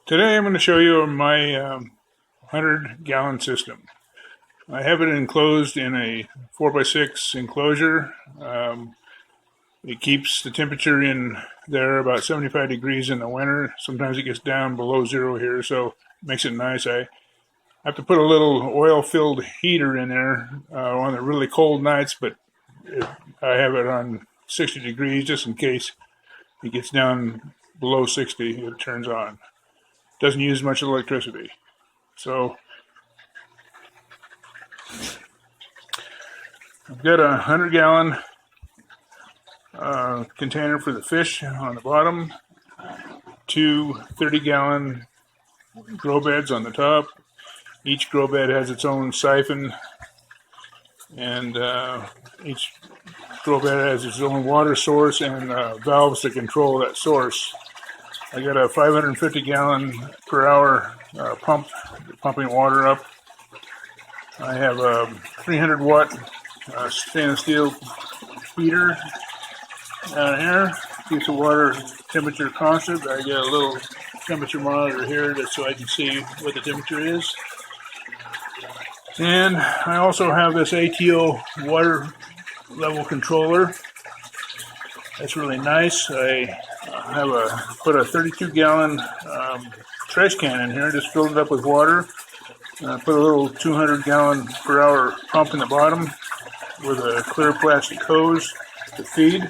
Today I'm going to show you my 100-gallon system. I have it enclosed in a 4x6 enclosure. It keeps the temperature in there about 75 degrees in the winter. Sometimes it gets down below zero here, so it makes it nice. I have to put a little oil-filled heater in there on the really cold nights, but I have it on 60 degrees just in case it gets down below 60, it turns on. Doesn't use much electricity. So I've got a 100-gallon container for the fish on the bottom, two 30-gallon grow beds on the top. Each grow bed has its own siphon, and each grow bed has its own water source and valves to control that source. I got a 550-gallon per hour pump, pumping water up. I have a 300-watt stainless steel heater down here. Keeps the water temperature constant. I got a little temperature monitor here just so I can see what the temperature is. And I also have this ATO water level controller. That's really nice. I have put a 32-gallon trash can in here, just filled it up with water. Put a little 200-gallon per hour pump in the bottom with a clear plastic hose to feed.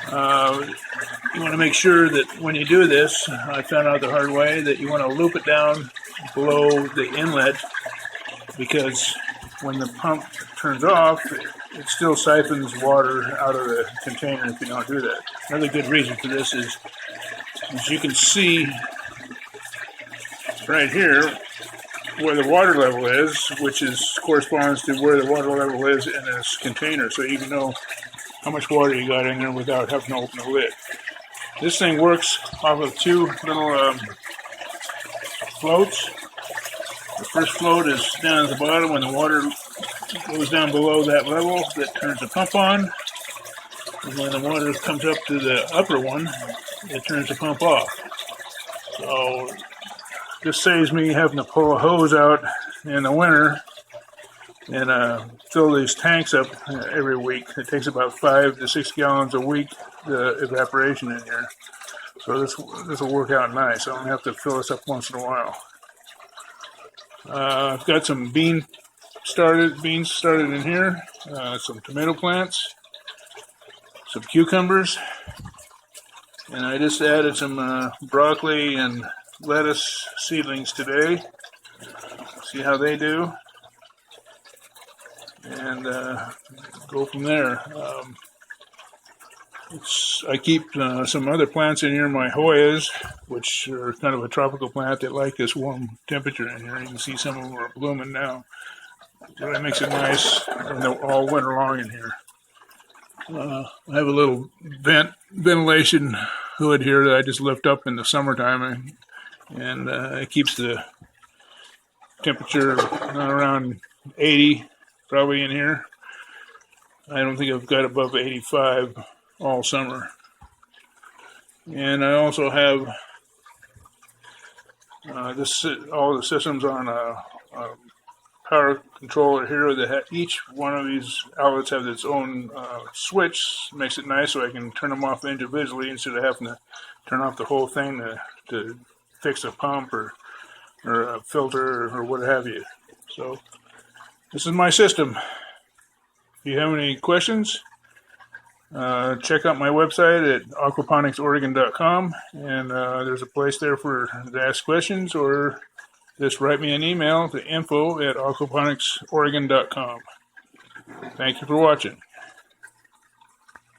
You want to make sure that when you do this, I found out the hard way, that you want to loop it down below the inlet, because when the pump turns off, it still siphons water out of the container if you don't do that. Another good reason for this is, as you can see right here, where the water level is, which corresponds to where the water level is in this container, so you can know how much water you got in there without having to open the lid. This thing works off of two little floats. The first float is down at the bottom. When the water goes down below that level, that turns the pump on. And when the water comes up to the upper one, it turns the pump off. So this saves me having to pull a hose out in the winter and fill these tanks up every week. It takes about 5 to 6 gallons a week, the evaporation in here. So this will work out nice. I don't have to fill this up once in a while. I've got some beans started in here, some tomato plants, some cucumbers, and I just added some broccoli and lettuce seedlings today. See how they do, and go from there. I keep some other plants in here, my Hoyas, which are kind of a tropical plant that like this warm temperature in here. You can see some of them are blooming now. So that makes it nice all winter long in here. I have a little ventilation hood here that I just lift up in the summertime, and it keeps the temperature around 80 probably in here. I don't think I've got above 85 all summer. And I also have all the systems on a power controller here that each one of these outlets have its own switch. Makes it nice so I can turn them off individually instead of having to turn off the whole thing to fix a pump or a filter or what have you. So this is my system. If you have any questions, check out my website at aquaponicsoregon.com, and there's a place there to ask questions, or just write me an email to info@aquaponicsoregon.com. Thank you for watching.